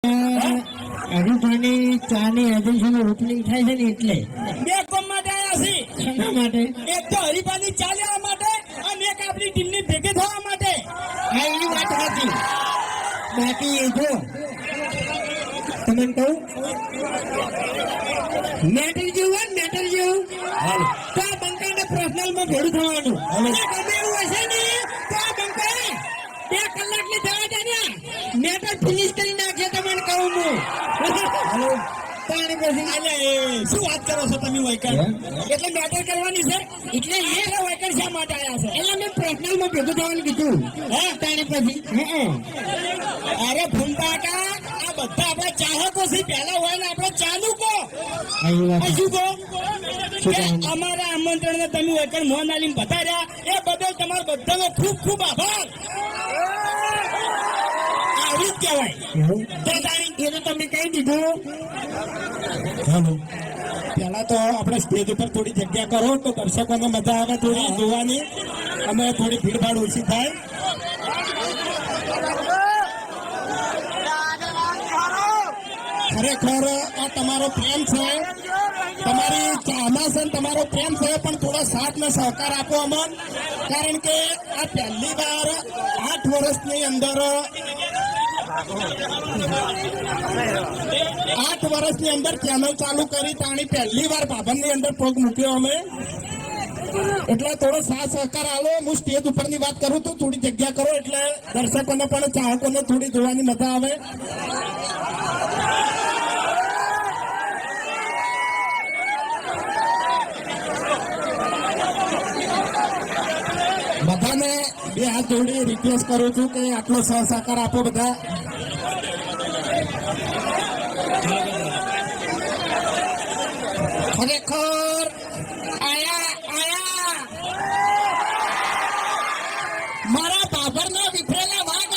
હરીફાની ચાની એજન્સીનું ઓપનિંગ થાય છે ને એટલે બે કામ માટે આવ્યા છે. શેના માટે? એક તો હરીફાની ચા લેવા માટે અને એક આપણી ટીમની ભેગી થવા માટે. હા, એ વાત સાચી. બાકી જો તમને કહું મેટર જેવું હોય મેટર જેવું તો આ બંકાને પર્સનલમાં ભેડું થવાનું. ગમે એવું હશે ને તો આ બંકા 2 કલાકની જવા દે ને મેટર ફિનિશ કરી નાખશે. તમને કહું હું તાણી પછી એટલે શું વાત કરો છો તમે વૈકલ? એટલે મેટર કરવાની છે એટલે એ વૈકલ શા માટે આવ્યા છે? એટલે મેં પર્સનલમાં ભેગું થવાનું કીધું. હે તાણી પછી અરે ભૂમકાકા, આ બધા આપણા ચાહકો છે. પહેલા હોય ને આપણે ચાલુ કહો શું કહો કે અમારા આમંત્રણને તમે વૈકલ મોહન આલીને બતાવ્યા એ બદલ તમારો બધાનો ખૂબ ખૂબ આભાર. આવી જ કહેવાય. એ તો તમે કહી દીધું. પેલા તો આપણે સ્ટેજ ઉપર થોડી જગ્યા કરો તો દર્શકોને મજા આવે થોડી જોવાની અને થોડી ભીડભાડ ઓછી થાય. ખરેખર આ તમારો પ્રેમ છે, તમારી ચાહના છે, તમારો પ્રેમ છે, પણ થોડો સાથ ને સહકાર આપો અમન. કારણ કે આ પહેલી વાર 8 વર્ષની અંદર 8 વર્ષની અંદર ચેનલ ચાલુ કરી તાણી પહેલી વાર ભાભણની અંદર પગ મૂક્યો અમે. એટલે થોડો સાથ સહકાર આલો. હું સ્ટેજ ઉપરની વાત કરું તો થોડી જગ્યા કરો એટલે દર્શકોને પણ ચાહકોને થોડી જોવાની મજા આવે. બધાને 2 હાથ જોડી રિક્વેસ્ટ કરું છું કે આટલો સહકાર આપો બધા. ખરેખર આયા મારા બાબરના વિફરેલા વાઘ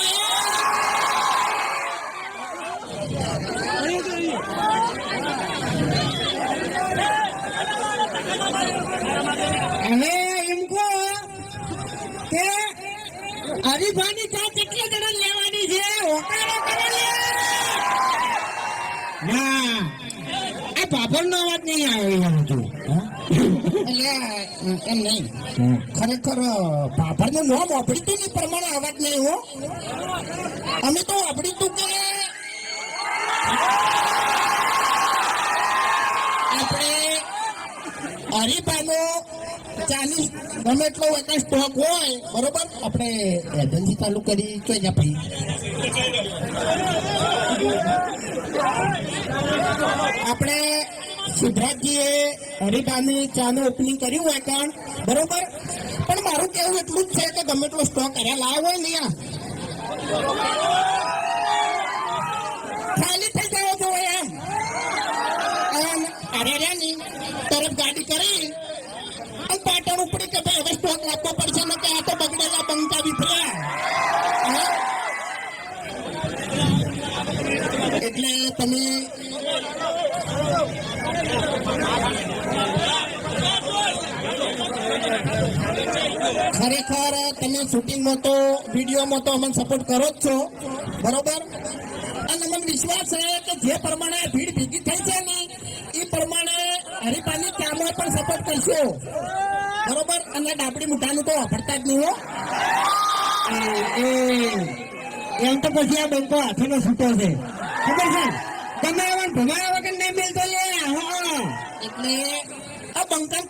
હવે એમ કહો કે હરીફાની ચા કેટલા જણા લેવાની છે? હોકારો કરો લે. ના, આ બાબરનો અવાજ નહીં આવે બધું. એટલે એમ નહીં, ખરેખર બાબરનું નામ અભડીતું ની પ્રમાણે અવાજ નહીં હો. અમે તો અભડીતું કે આપણે હરીફાનો 40 ગમે એટલો વખત સ્ટોક હોય બરોબર, આપણે એજન્સી ચાલુ કરી જોઈએ ભાઈ. આપણે સિદ્ધાર્થજીએ હરીફાની ચાનું ઓપનિંગ કર્યું હોય કાન બરોબર, પણ મારું કેવું એટલું જ છે કે ગમે એટલો સ્ટોક કર્યા લાવ હોય ને ખાલી થઈ જવો જોઈએ એમ. અરે ની તરફ ગાડી કરી પાટણ ઉપડી કે ભાઈ હવે સ્ટોક આપવો પડશે ને કે આ તો બગડેલા બંકા વિફર્યા. એટલે તમે ખરેખર તમે શૂટિંગમાં તો વિડીયોમાં તો અમને સપોર્ટ કરો જ છો બરોબર, અને અમને વિશ્વાસ છે કે જે પ્રમાણે ભીડ ભેગી થઈ છે ને એ પ્રમાણે હરીફાની ચામાં પણ સપોર્ટ કરશો બરોબર. અને ડાબડી મુઠાનું તો વાપરતા જ નહીં હો. એમ તો પછી આ બંકો હાથેનો છૂટો છે, ખબર છે? તમે ભમાયા વગર નહીં મિલતો લે. એટલે આ બંકા